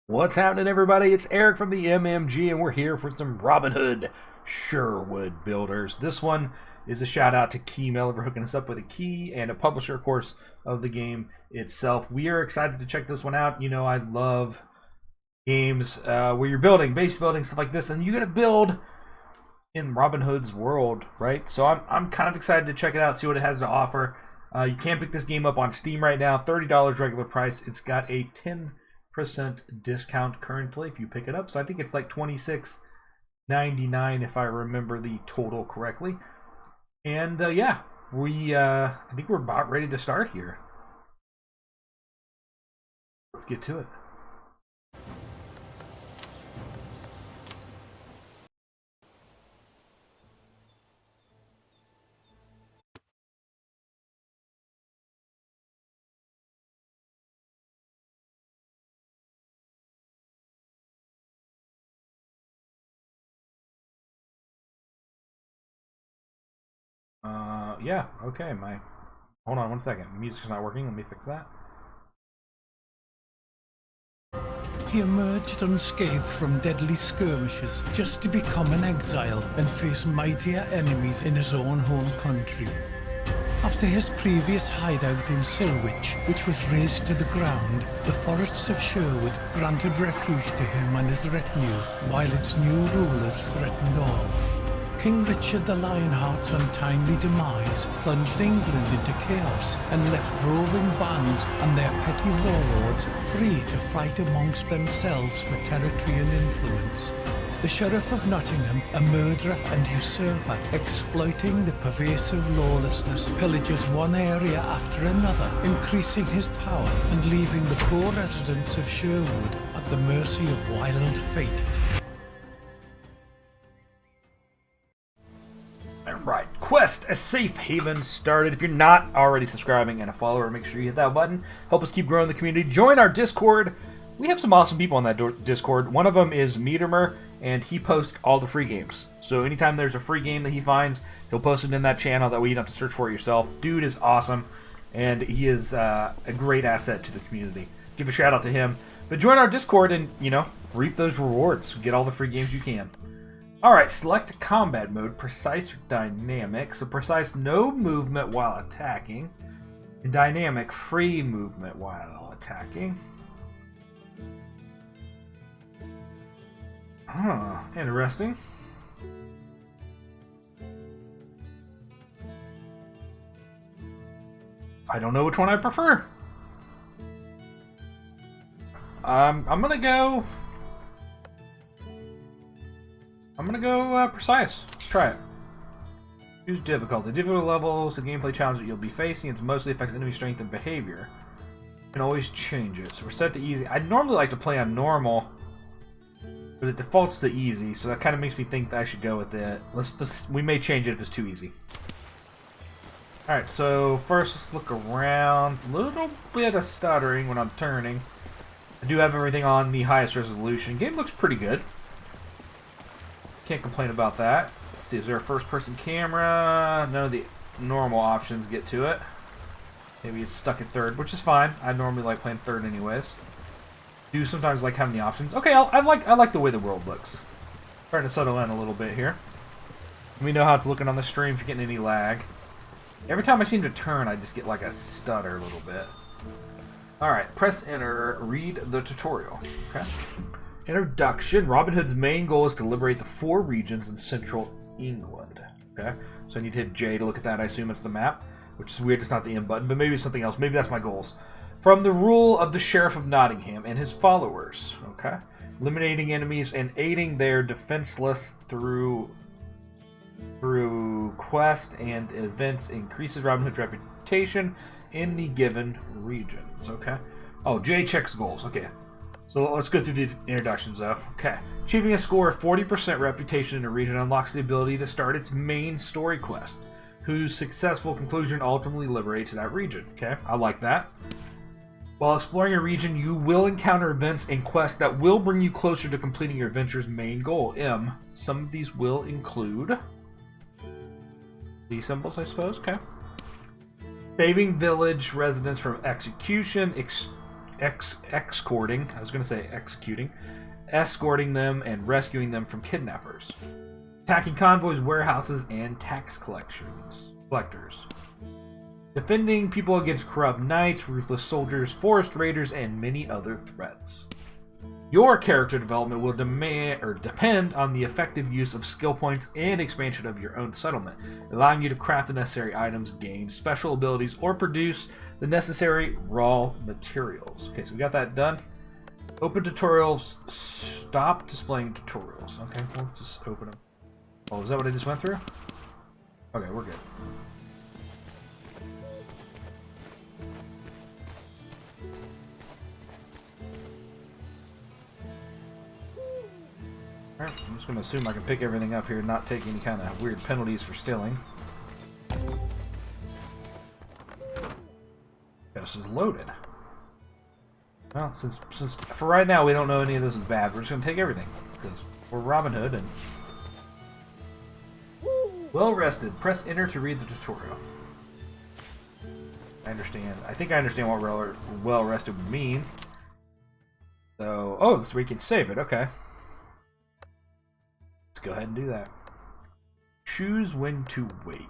What's happening, everybody? It's Eric from the MMG, and we're here for some Robin Hood Sherwood Builders. This one is a shout out to Keymailer for hooking us up with a key and a publisher, of course, of the game itself. We are excited to check this one out. You know, I love games where you're building, base building, stuff like this, and you're gonna build in Robin Hood's world, right? So I'm kind of excited to check it out, see what it has to offer. You can pick this game up on Steam right now, $30 regular price. It's got a 10% discount currently if you pick it up, so I think it's like $26.99 if I remember the total correctly. And yeah, I think we're about ready to start here. Let's get to it. Yeah, okay, hold on one second. Music's not working, let me fix that. He emerged unscathed from deadly skirmishes, just to become an exile and face mightier enemies in his own home country. After his previous hideout in Silwich, which was razed to the ground, the forests of Sherwood granted refuge to him and his retinue, while its new rulers threatened all. King Richard the Lionheart's untimely demise plunged England into chaos and left roving bands and their petty warlords free to fight amongst themselves for territory and influence. The Sheriff of Nottingham, a murderer and usurper, exploiting the pervasive lawlessness, pillages one area after another, increasing his power and leaving the poor residents of Sherwood at the mercy of wild fate. Alright, Quest, a safe haven started. If you're not already subscribing and a follower, make sure you hit that button. Help us keep growing the community. Join our Discord. We have some awesome people on that Discord. One of them is Metermer, and he posts all the free games. So anytime there's a free game that he finds, he'll post it in that channel. That way you don't have to search for it yourself. Dude is awesome, and he is a great asset to the community. Give a shout out to him. But join our Discord and, you know, reap those rewards. Get all the free games you can. Alright, select combat mode, precise or dynamic. So precise, no movement while attacking. And dynamic, free movement while attacking. Huh, interesting. I don't know which one I prefer. I'm gonna go precise. Let's try it. Choose difficulty. Difficulty levels, the gameplay challenge that you'll be facing. It mostly affects enemy strength and behavior. You can always change it. So we're set to easy. I'd normally like to play on normal, but it defaults to easy, so that kind of makes me think that I should go with it. We may change it if it's too easy. Alright, so first let's look around. A little bit of stuttering when I'm turning. I do have everything on the highest resolution. Game looks pretty good. Can't complain about that. Let's see, is there a first-person camera? None of the normal options get to it. Maybe it's stuck at third, which is fine. I normally like playing third anyways. Do sometimes like having the options. Okay, I like the way the world looks. Starting to settle in a little bit here. Let me know how it's looking on the stream if you're getting any lag. Every time I seem to turn, I just get like a stutter a little bit. Alright, press enter, read the tutorial. Okay. Introduction. Robin Hood's main goal is to liberate the 4 regions in central England. Okay, so I need to hit J to look at that. I assume it's the map, which is weird. It's not the M button, but maybe it's something else. Maybe that's my goals. From the rule of the Sheriff of Nottingham and his followers. Okay, eliminating enemies and aiding their defenseless through quest and events increases Robin Hood's reputation in the given regions. Okay. Oh, J checks goals. Okay. So let's go through the introductions though. Okay. Achieving a score of 40% reputation in a region unlocks the ability to start its main story quest, whose successful conclusion ultimately liberates that region. Okay, I like that. While exploring a region, you will encounter events and quests that will bring you closer to completing your adventure's main goal. M. Some of these will include these symbols, I suppose. Okay. Saving village residents from execution, escorting. I was going to say executing. Escorting them and rescuing them from kidnappers. Attacking convoys, warehouses, and tax collectors. Defending people against corrupt knights, ruthless soldiers, forest raiders, and many other threats. Your character development will depend on the effective use of skill points and expansion of your own settlement, allowing you to craft the necessary items, gain special abilities, or produce the necessary raw materials. Okay, so we got that done. Open tutorials. Stop displaying tutorials. Okay, well, let's just open them. Oh, is that what I just went through? Okay, we're good. Alright, I'm just going to assume I can pick everything up here and not take any kind of weird penalties for stealing. This is loaded. Well, since for right now we don't know any of this is bad, we're just going to take everything. Because we're Robin Hood and... Well rested. Press enter to read the tutorial. I understand. I think I understand what well rested would mean. So, oh, this is where you can save it. Okay. Let's go ahead and do that. Choose when to wake.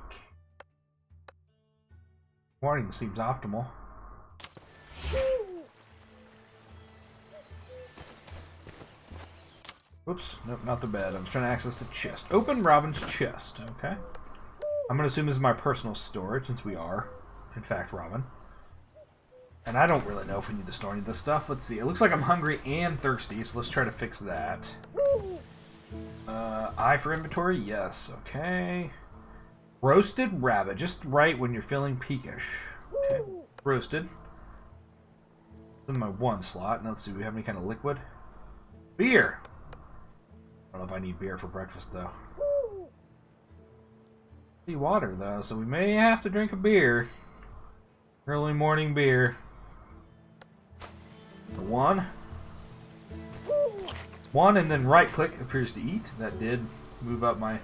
Warning seems optimal. Oops, nope, not the bed. I was trying to access the chest. Open Robin's chest. Okay. I'm going to assume this is my personal storage, since we are, in fact, Robin. And I don't really know if we need to store any of this stuff. Let's see. It looks like I'm hungry and thirsty, so let's try to fix that. I for inventory? Yes. Okay. Roasted rabbit. Just right when you're feeling peakish. Okay. Roasted. In my one slot. Now let's see. Do we have any kind of liquid? Beer! I don't know if I need beer for breakfast, though. Water, though, so we may have to drink a beer. Early morning beer. One, and then right-click appears to eat. That did move up my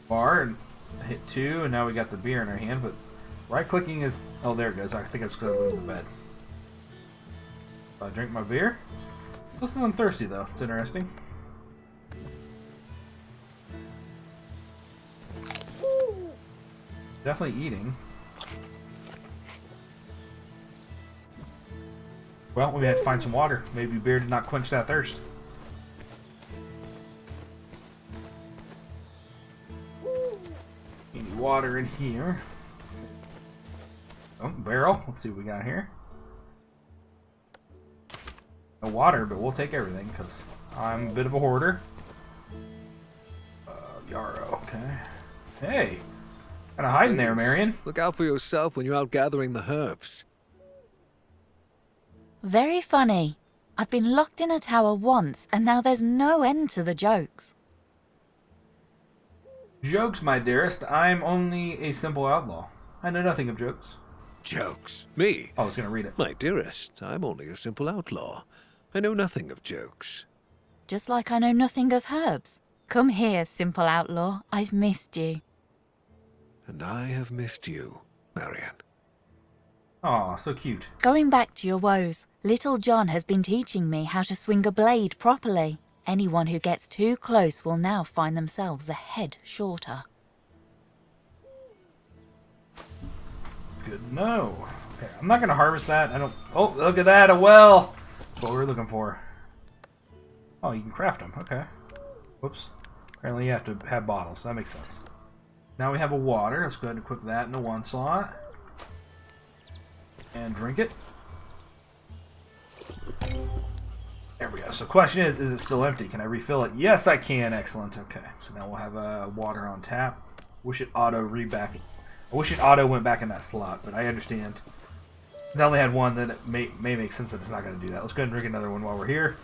bar, and I hit 2, and now we got the beer in our hand, but right-clicking is... Oh, there it goes. I think I just got to go to the bed. I drink my beer. This is I'm thirsty, though. It's interesting. Definitely eating. Well, we had to find some water. Maybe beer did not quench that thirst. Any water in here? Oh, barrel. Let's see what we got here. No water, but we'll take everything because I'm a bit of a hoarder. Yarrow. Okay. Hey. Kind of hiding there, Marion. Look out for yourself when you're out gathering the herbs. Very funny. I've been locked in a tower once, and now there's no end to the jokes. Jokes, my dearest. I'm only a simple outlaw. I know nothing of jokes. Jokes? Me? I was going to read it. My dearest, I'm only a simple outlaw. I know nothing of jokes. Just like I know nothing of herbs. Come here, simple outlaw. I've missed you. And I have missed you, Marion. Aw, so cute. Going back to your woes, Little John has been teaching me how to swing a blade properly. Anyone who gets too close will now find themselves a head shorter. Good to know. Okay, I'm not going to harvest that. I don't... Oh, look at that, a well! That's what we're looking for. Oh, you can craft them. Okay. Whoops. Apparently you have to have bottles. That makes sense. Now we have a water. Let's go ahead and equip that in the one slot. And drink it. There we go. So the question is it still empty? Can I refill it? Yes, I can. Excellent. Okay. So now we'll have water on tap. Wish it auto I wish it auto went back in that slot, but I understand. I only had one, then it may make sense that it's not going to do that. Let's go ahead and drink another one while we're here.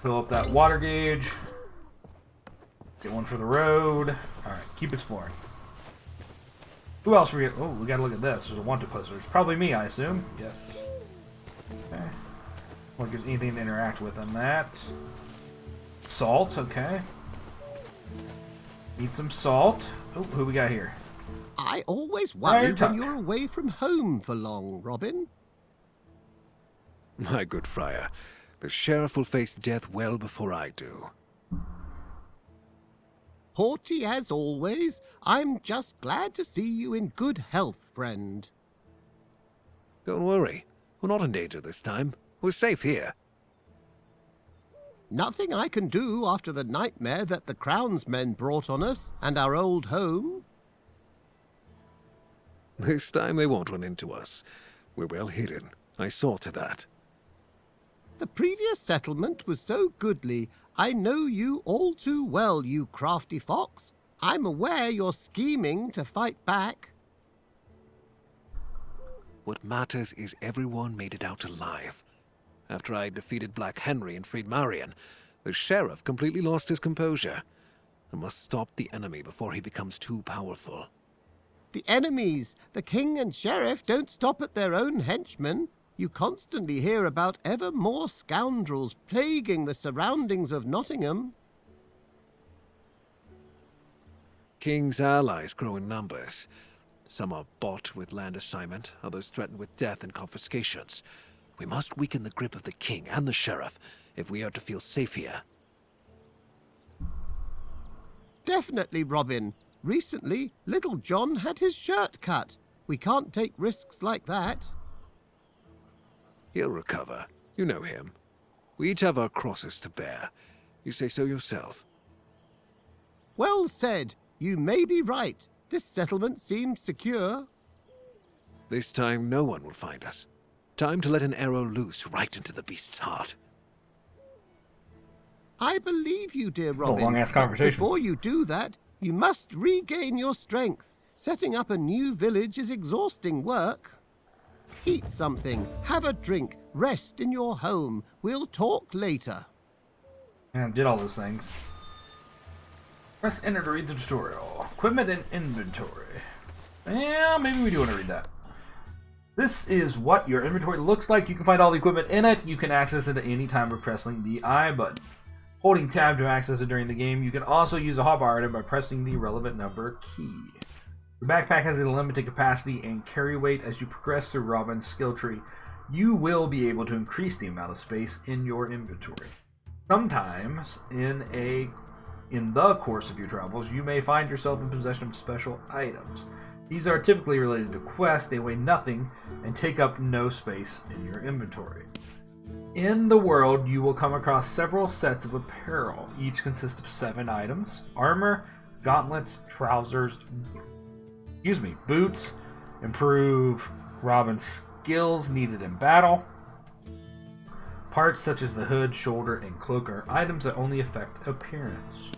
Fill up that water gauge. Get one for the road. Alright, keep exploring. Who else we got? Oh, we gotta look at this. There's a wanted poster. It's probably me, I assume. Yes. Okay. What gives anything to interact with on that? Salt, okay. Need some salt. Oh, who we got here? I always worry Tuck. when you're away from home for long, Robin. My good friar, the sheriff will face death well before I do. Haughty as always, I'm just glad to see you in good health, friend. Don't worry, we're not in danger this time. We're safe here. Nothing I can do after the nightmare that the Crown's men brought on us and our old home. This time they won't run into us. We're well hidden. I saw to that. The previous settlement was so goodly. I know you all too well, you crafty fox. I'm aware you're scheming to fight back. What matters is everyone made it out alive. After I defeated Black Henry and freed Marion, the sheriff completely lost his composure. I must stop the enemy before he becomes too powerful. The enemies, the king and sheriff, don't stop at their own henchmen. You constantly hear about ever more scoundrels plaguing the surroundings of Nottingham. King's allies grow in numbers. Some are bought with land assignment, others threatened with death and confiscations. We must weaken the grip of the king and the sheriff if we are to feel safe here. Definitely, Robin. Recently, Little John had his shirt cut. We can't take risks like that. He'll recover. You know him. We each have our crosses to bear. You say so yourself. Well said. You may be right. This settlement seems secure. This time no one will find us. Time to let an arrow loose right into the beast's heart. I believe you, dear Robin. A long-ass but conversation. Before you do that, you must regain your strength. Setting up a new village is exhausting work. Eat something, have a drink, rest in your home. We'll talk later. Yeah, I did all those things. Press enter to read the tutorial. Equipment and inventory. Yeah, maybe we do want to read that. This is what your inventory looks like. You can find all the equipment in it. You can access it at any time by pressing the I button. Holding tab to access it during the game. You can also use a hotbar item by pressing the relevant number key. Your backpack has a limited capacity and carry weight. As you progress through Robin's skill tree, you will be able to increase the amount of space in your inventory. Sometimes, in the course of your travels, you may find yourself in possession of special items. These are typically related to quests. They weigh nothing and take up no space in your inventory. In the world, you will come across several sets of apparel. Each consists of 7 items: armor, gauntlets, trousers, boots, improve Robin's skills needed in battle. Parts such as the hood, shoulder, and cloak are items that only affect appearance.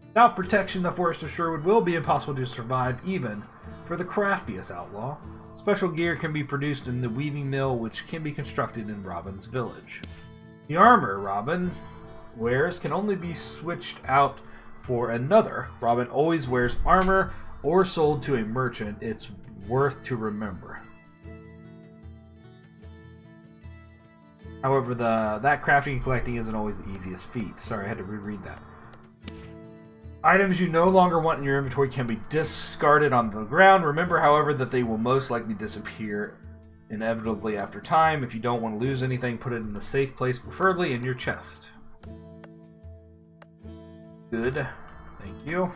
Without protection, the Forest of Sherwood will be impossible to survive, even for the craftiest outlaw. Special gear can be produced in the weaving mill, which can be constructed in Robin's village. The armor Robin wears can only be switched out for another. Robin always wears armor or sold to a merchant. It's worth to remember. However, that crafting and collecting isn't always the easiest feat. Sorry, I had to reread that. Items you no longer want in your inventory can be discarded on the ground. Remember, however, that they will most likely disappear inevitably after time. If you don't want to lose anything, put it in a safe place, preferably in your chest. Good. Thank you.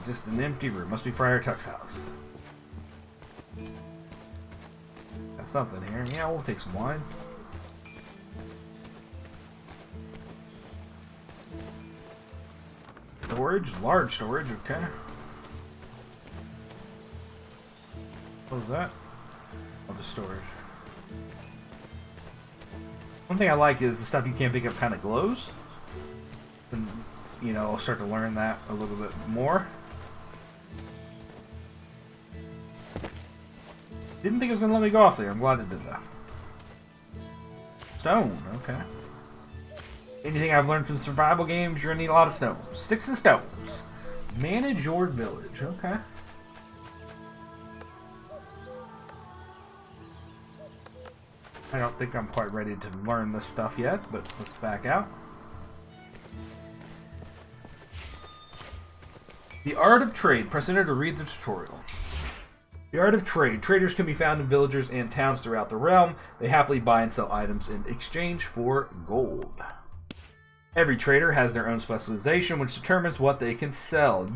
Just an empty room. Must be Friar Tuck's house. Got something here. Yeah, we'll take some wine. Storage, large storage, okay. What was that? Oh, the storage. One thing I like is the stuff you can't pick up kind of glows. And, you know, I'll start to learn that a little bit more. Didn't think it was going to let me go off there. I'm glad it did that. Stone, okay. Anything I've learned from survival games, you're going to need a lot of stones. Sticks and stones. Manage your village, okay. I don't think I'm quite ready to learn this stuff yet, but let's back out. The Art of Trade. Press enter to read the tutorial. The art of trade. Traders can be found in villagers and towns throughout the realm. They happily buy and sell items in exchange for gold. Every trader has their own specialization, which determines what they can sell.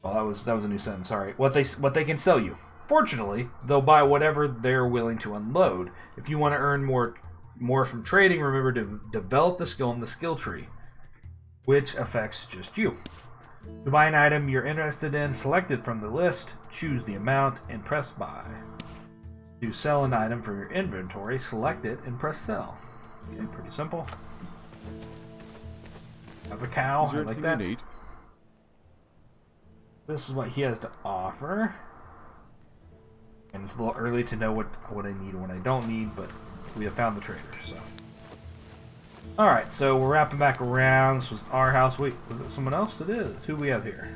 Well, that was a new sentence. Sorry. What they can sell you. Fortunately, they'll buy whatever they're willing to unload. If you want to earn more from trading, remember to develop the skill in the skill tree, which affects just you. To buy an item you're interested in, select it from the list, choose the amount, and press buy. To sell an item from your inventory, select it and press sell. Okay, pretty simple. Have a cow, I like that. This is what he has to offer. And it's a little early to know what I need and what I don't need, but we have found the trader, so. Alright, so we're wrapping back around. This was our house. Wait, was it someone else? It is. Who do we have here?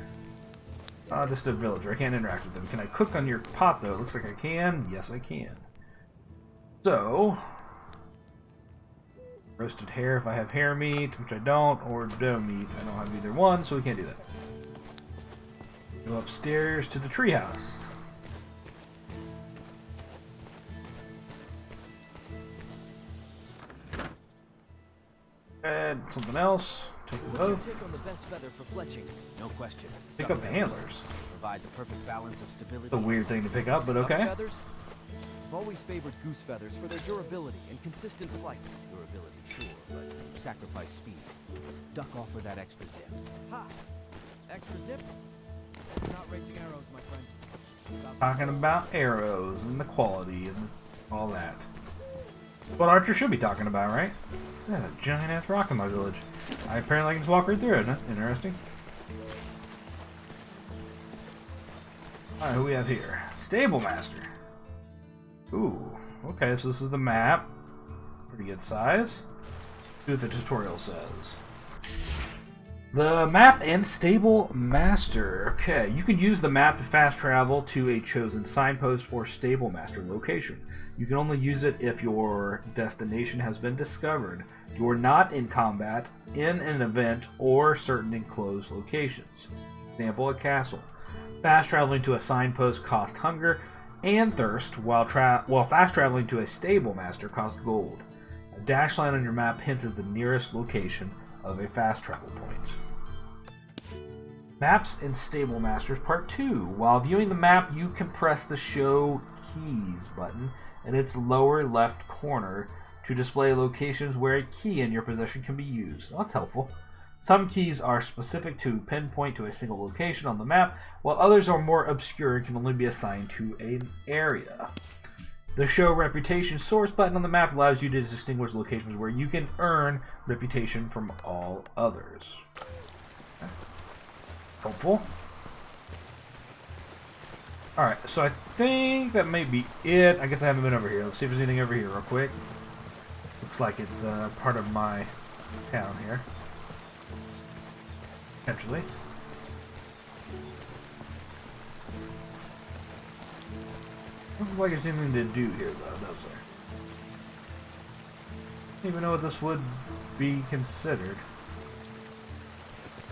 Just a villager. I can't interact with them. Can I cook on your pot, though? Looks like I can. Yes, I can. So, roasted hare if I have hare meat, which I don't, or doe meat. I don't have either one, so we can't do that. Go upstairs to the treehouse. Add something else. Take them both. Take on the best feather for fletching, no question. Pick up the handlers. Provide the perfect balance of stability. It's a weird thing to pick up, but okay. Feathers? I've always favored goose feathers for their durability and consistent flight. Durability, sure, but sacrifice speed. Duck off for that extra zip. Ha! Extra zip? You're not racing arrows, my friend. Talking about arrows and the quality and all that. What Archer should be talking about, right? There's a giant ass rock in my village. I apparently can just walk right through it. Huh? Interesting. Alright, who we have here? Stable Master. Ooh, okay, so this is the map. Pretty good size. See what the tutorial says. The map and Stable Master. Okay, you can use the map to fast travel to a chosen signpost or Stable Master location. You can only use it if your destination has been discovered. You are not in combat, in an event, or certain enclosed locations. Example, a castle. Fast traveling to a signpost costs hunger and thirst, while fast traveling to a Stable Master costs gold. A dash line on your map hints at the nearest location of a fast travel point. Maps and Stable Masters Part 2. While viewing the map, you can press the Show Keys button in its lower left corner to display locations where a key in your possession can be used. Well, that's helpful. Some keys are specific to pinpoint to a single location on the map, while others are more obscure and can only be assigned to an area. The Show Reputation Source button on the map allows you to distinguish locations where you can earn reputation from all others. Okay. Helpful. Alright, so I think that may be it. I guess I haven't been over here. Let's see if there's anything over here real quick. Looks like it's part of my town here. Potentially. Doesn't look like there's anything to do here, though, does there? I don't even know what this would be considered.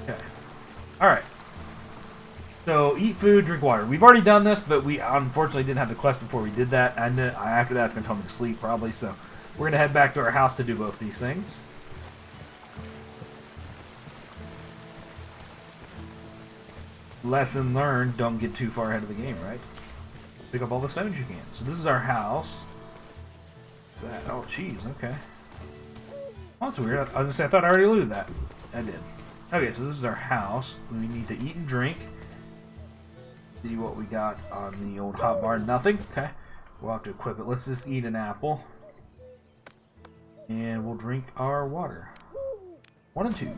Okay. Alright. So, eat food, drink water. We've already done this, but we unfortunately didn't have the quest before we did that. And after that, it's going to tell me to sleep, probably. So, we're going to head back to our house to do both these things. Lesson learned, don't get too far ahead of the game, right? Pick up all the stones you can. So, this is our house. What's that? Oh, cheese, okay. Oh, that's weird. I was going to say, I thought I already looted that. I did. Okay, so this is our house. We need to eat and drink. See what we got on the old hotbar. Nothing. Okay. We'll have to equip it. Let's just eat an apple. And we'll drink our water. 1 and 2.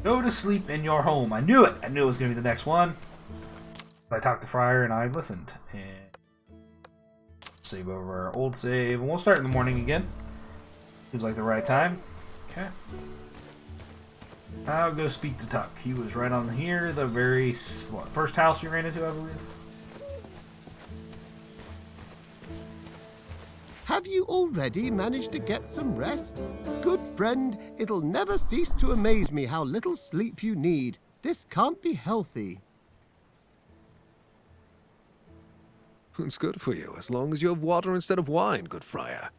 Go to sleep in your home. I knew it. I knew it was going to be the next one. I talked to Friar and I listened. And save over our old save. And we'll start in the morning again. Seems like the right time. Okay. I'll go speak to Tuck. He was right on here, the very first house we ran into, I believe. Have you already managed to get some rest? Good friend, it'll never cease to amaze me how little sleep you need. This can't be healthy. It's good for you, as long as you have water instead of wine, good friar.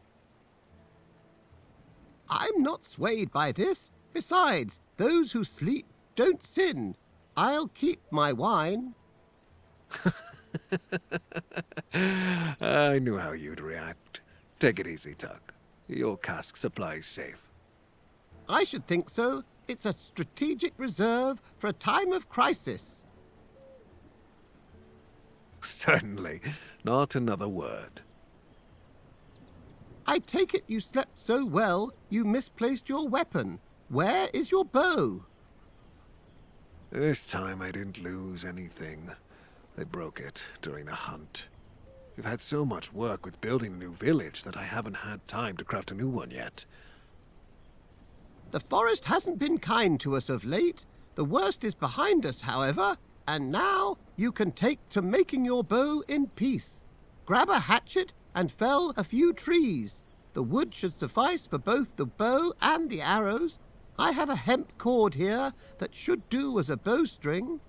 I'm not swayed by this. Besides, those who sleep don't sin. I'll keep my wine. I knew how you'd react. Take it easy, Tuck. Your cask supply's safe. I should think so. It's a strategic reserve for a time of crisis. Certainly. Not another word. I take it you slept so well, you misplaced your weapon. Where is your bow? This time I didn't lose anything. They broke it during a hunt. We've had so much work with building a new village that I haven't had time to craft a new one yet. The forest hasn't been kind to us of late. The worst is behind us, however, and now you can take to making your bow in peace. Grab a hatchet and fell a few trees. The wood should suffice for both the bow and the arrows. I have a hemp cord here that should do as a bowstring.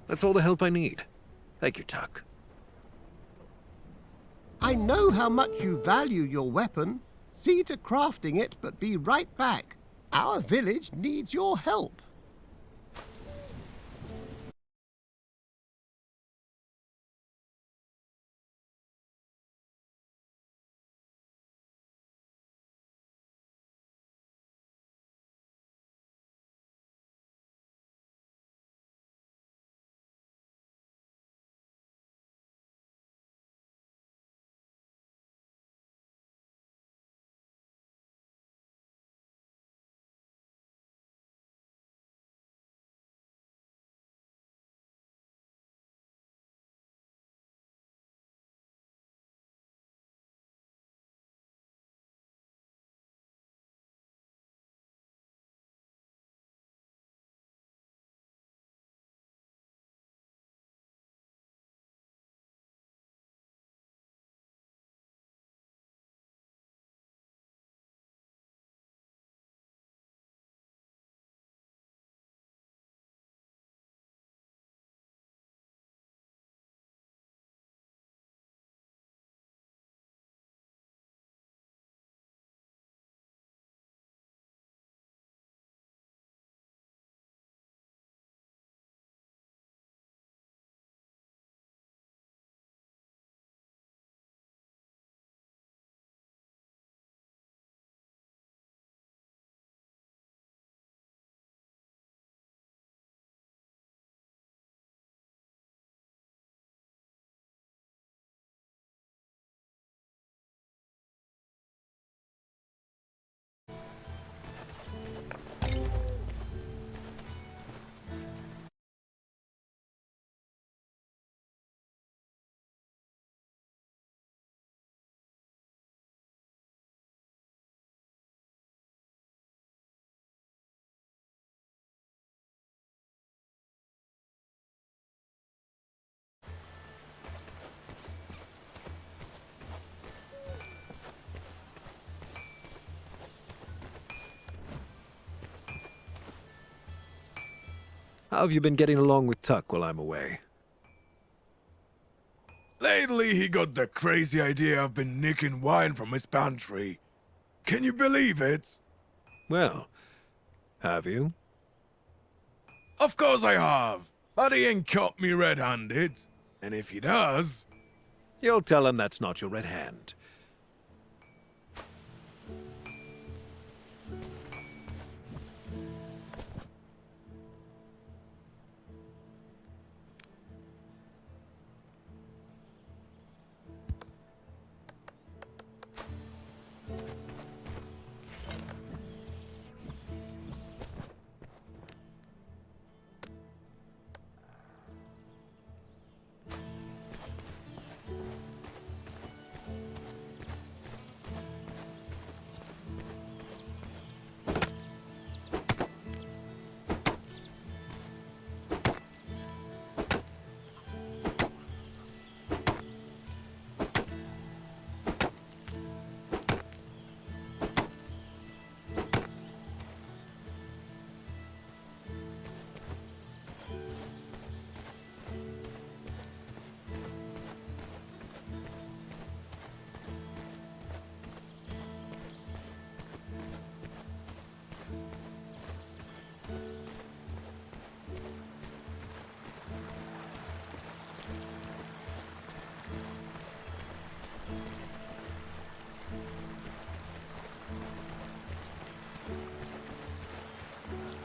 That's all the help I need. Thank you, Tuck. I know how much you value your weapon. See to crafting it, but be right back. Our village needs your help. How have you been getting along with Tuck while I'm away? Lately, he got the crazy idea of been nicking wine from his pantry. Can you believe it? Well, have you? Of course I have. But he ain't caught me red-handed. And if he does... You'll tell him that's not your red hand.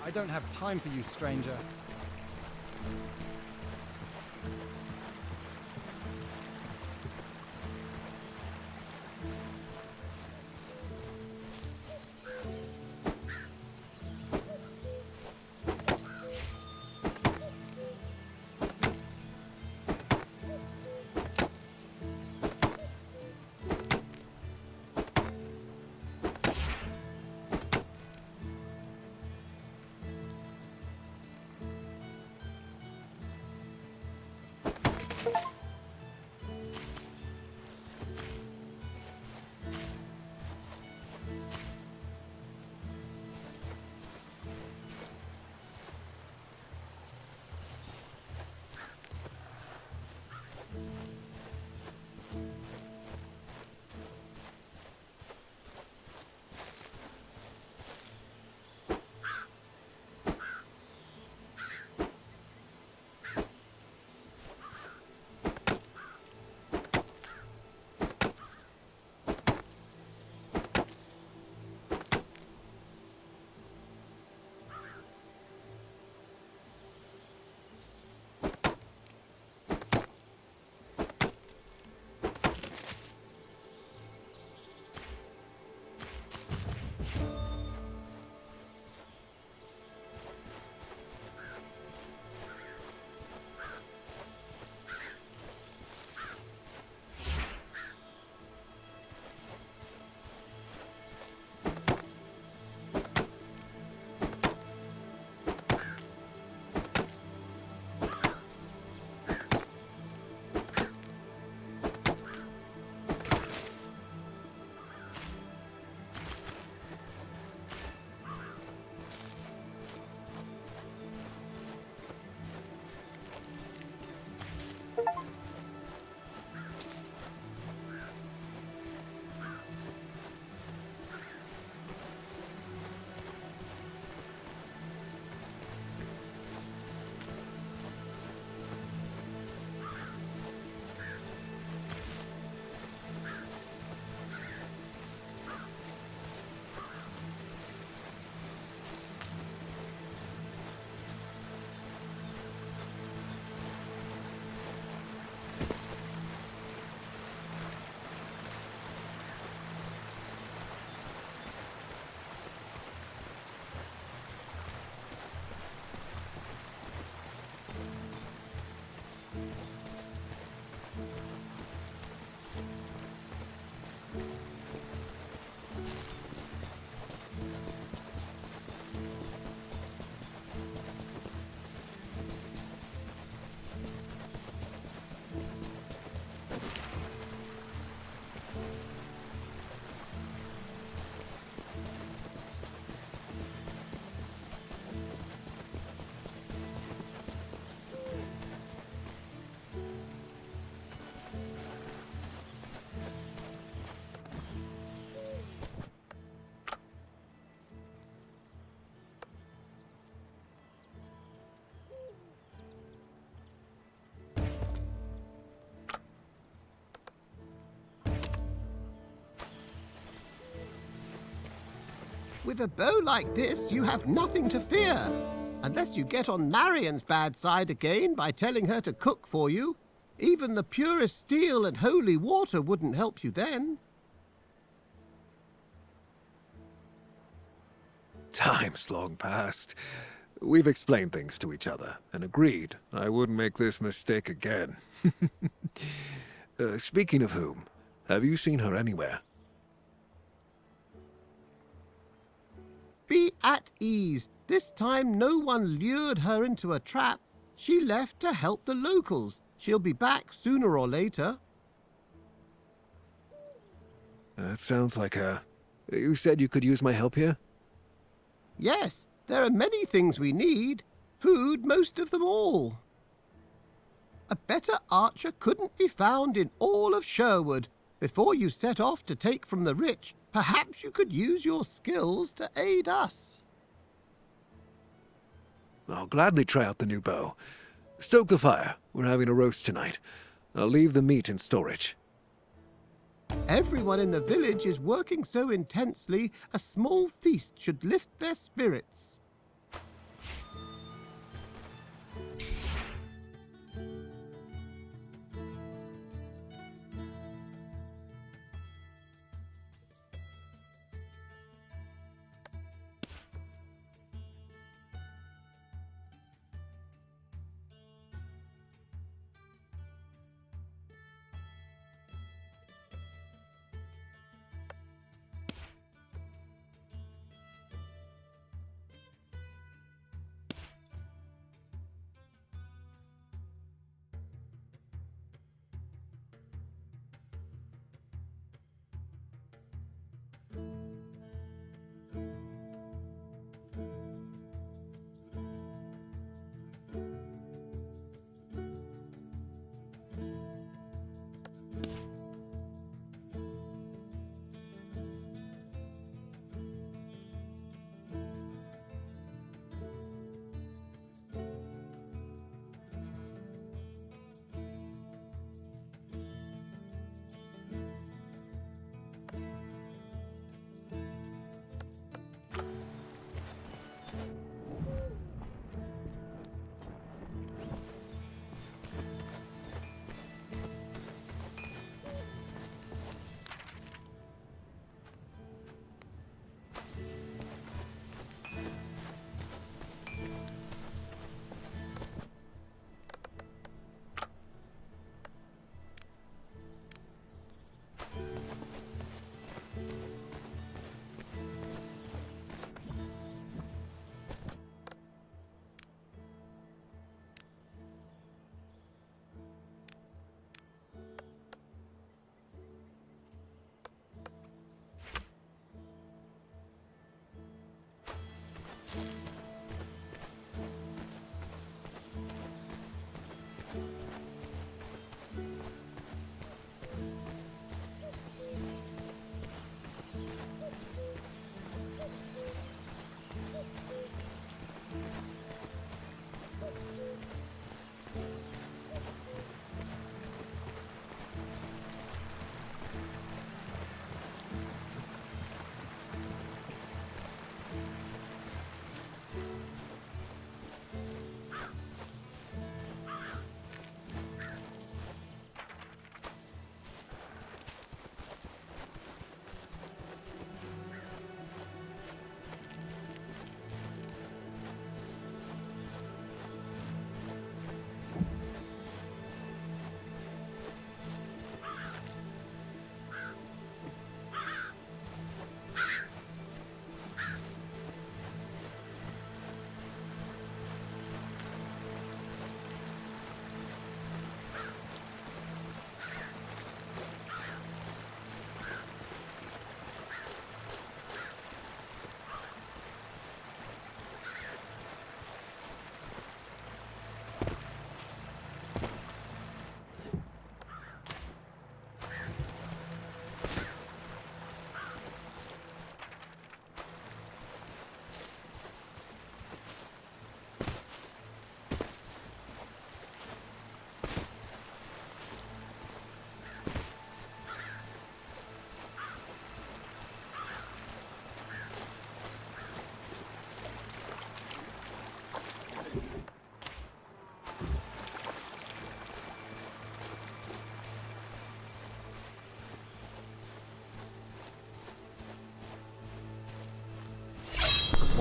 I don't have time for you, stranger. With a bow like this, you have nothing to fear. Unless you get on Marion's bad side again by telling her to cook for you. Even the purest steel and holy water wouldn't help you then. Time's long past. We've explained things to each other and agreed I wouldn't make this mistake again. Speaking of whom, have you seen her anywhere? Be at ease. This time no one lured her into a trap. She left to help the locals. She'll be back sooner or later. That sounds like her. You said you could use my help here? Yes, there are many things we need. Food, most of them all. A better archer couldn't be found in all of Sherwood. Before you set off to take from the rich, perhaps you could use your skills to aid us. I'll gladly try out the new bow. Stoke the fire. We're having a roast tonight. I'll leave the meat in storage. Everyone in the village is working so intensely, a small feast should lift their spirits.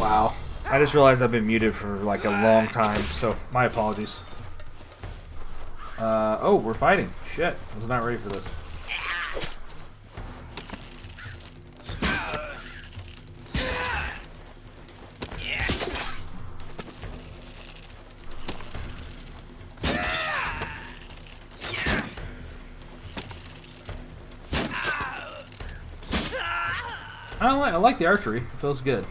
Wow. I just realized I've been muted for like a long time, so my apologies. Oh, we're fighting. Shit. I was not ready for this. I like the archery. It feels good.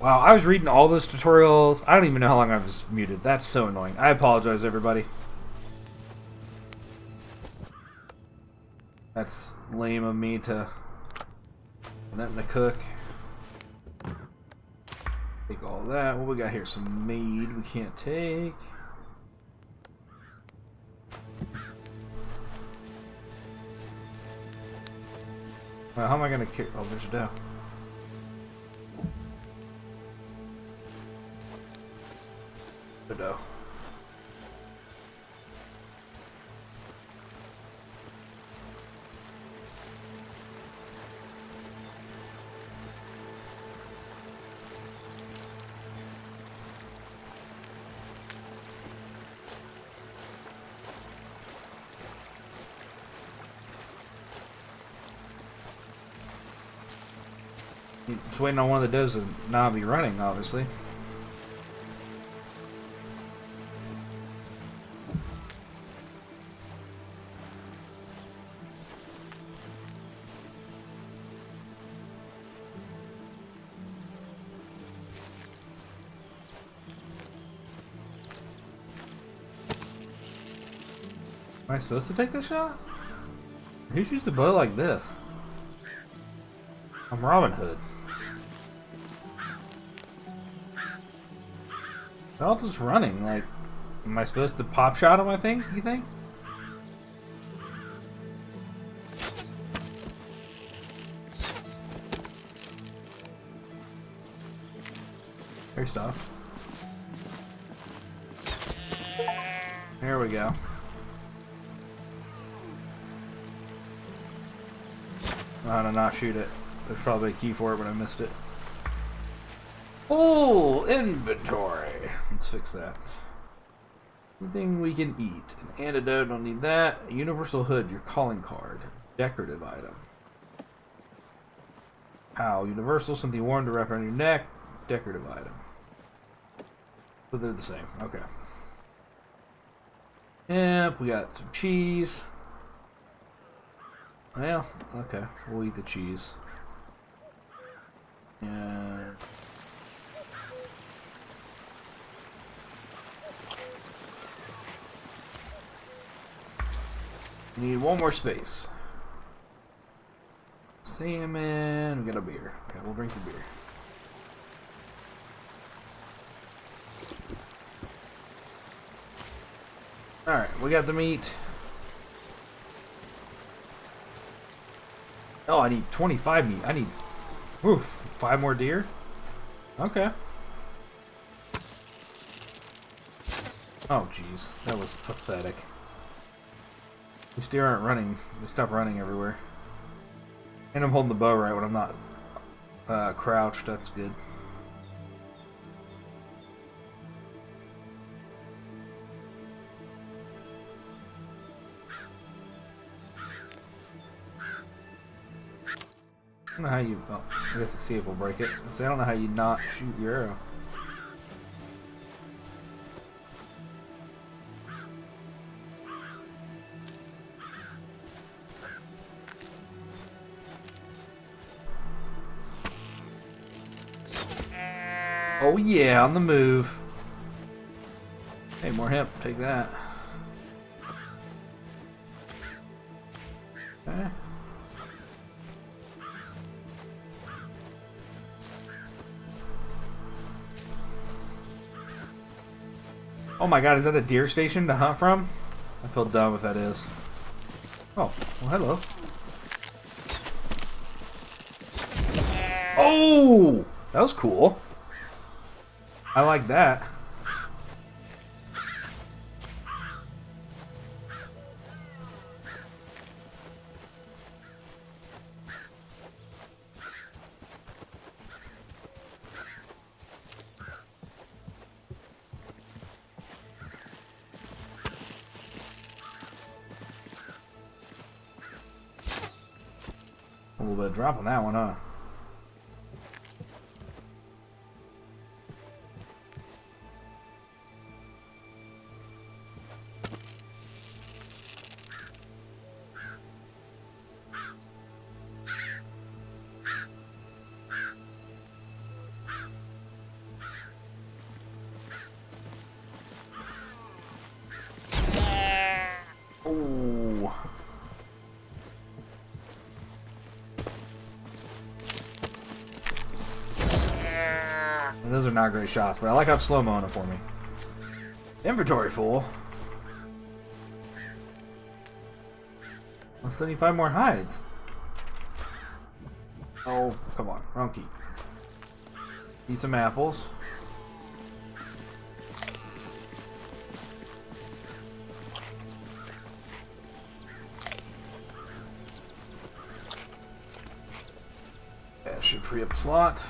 Wow, I was reading all those tutorials. I don't even know how long I was muted. That's so annoying. I apologize, everybody. That's lame of me to... Nothing to cook. Take all that. What we got here? Some mead we can't take. Well, how am I gonna kick? Oh, there's dough. The dough. Just waiting on one of the doughs to not be running, obviously. Am I supposed to take this shot? Who's used a bow like this? I'm Robin Hood. They're all just running. Like, am I supposed to pop shot them, I think? You think? There's stuff. There we go. How to not shoot it. There's probably a key for it, but I missed it. Oh, inventory. Let's fix that. Anything we can eat. An antidote, don't need that. A universal hood, your calling card. Decorative item. How? Universal, something warm to wrap around your neck. Decorative item. But they're the same. Okay. Yep, we got some cheese. Well, okay. We'll eat the cheese. And... we need one more space. Salmon. We got a beer. Okay, we'll drink the beer. Alright, we got the meat. Oh, I need 25 meat. I need... oof, 5 more deer? Okay. Oh, jeez. That was pathetic. These deer aren't running. They stop running everywhere. And I'm holding the bow right when I'm not crouched. That's good. I don't know how you... oh, I guess let's see if we'll break it. I don't know how you not shoot your arrow. Oh yeah, on the move. Hey, more hemp. Take that. Okay. Oh my god, is that a deer station to hunt from? I feel dumb if that is. Oh, well hello. Oh! That was cool. I like that. A little bit of drop on that one, huh? Oh. Those are not great shots, but I like how it's slow-moing it for me. Inventory full. I'll send you 5 more hides. Oh, come on. Wrong key. Eat some apples. That should free up a slot.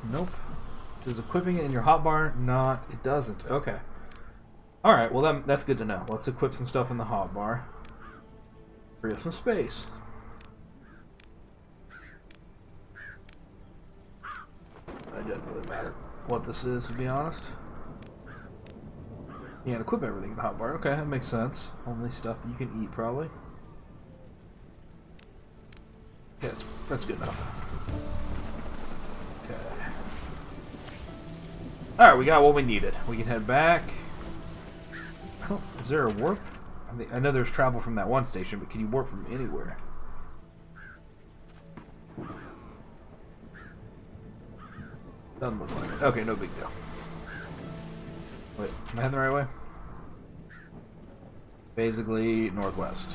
Nope. Does equipping it in your hotbar? Not. It doesn't. Okay. Alright, well that's good to know. Let's equip some stuff in the hotbar. Free up some space. It doesn't really matter what this is, to be honest. You can't equip everything in the hotbar. Okay, that makes sense. Only stuff you can eat, probably. Yeah, that's good enough. Okay. Alright, we got what we needed. We can head back. Is there a warp? I know there's travel from that one station, but can you warp from anywhere? Doesn't look like it. Okay, no big deal. Wait, am I heading the right way? Basically, northwest.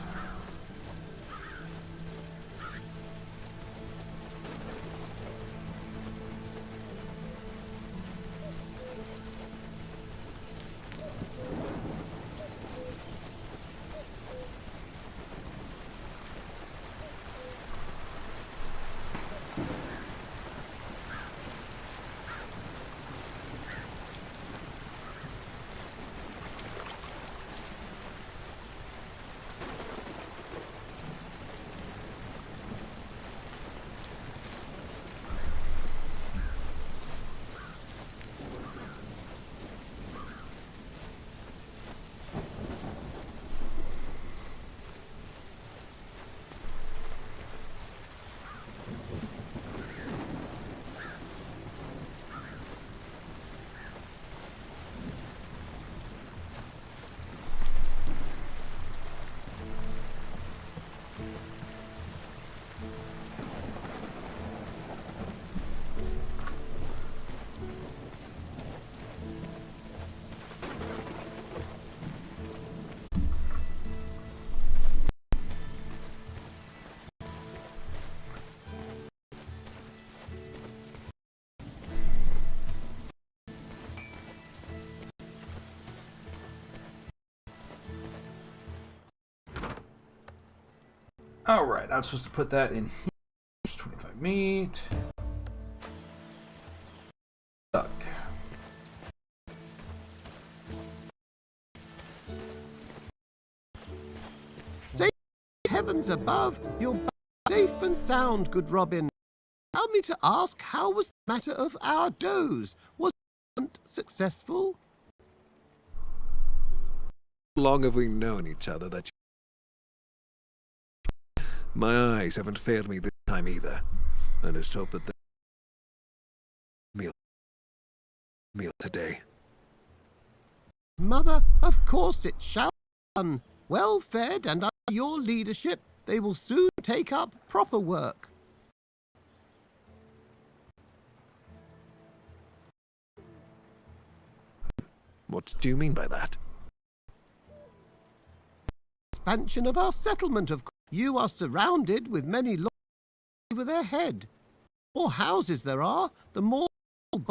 Alright, I'm supposed to put that in here. 25 meat. Stuck. Say, heavens above, you're safe and sound, good Robin. Allow me to ask, how was the matter of our doze? Was it successful? How long have we known each other that my eyes haven't failed me this time either. I just hope that the meal today. Mother, of course it shall be done. Well fed and under your leadership, they will soon take up proper work. What do you mean by that? Expansion of our settlement, of course. You are surrounded with many laws over their head. The more houses there are, the more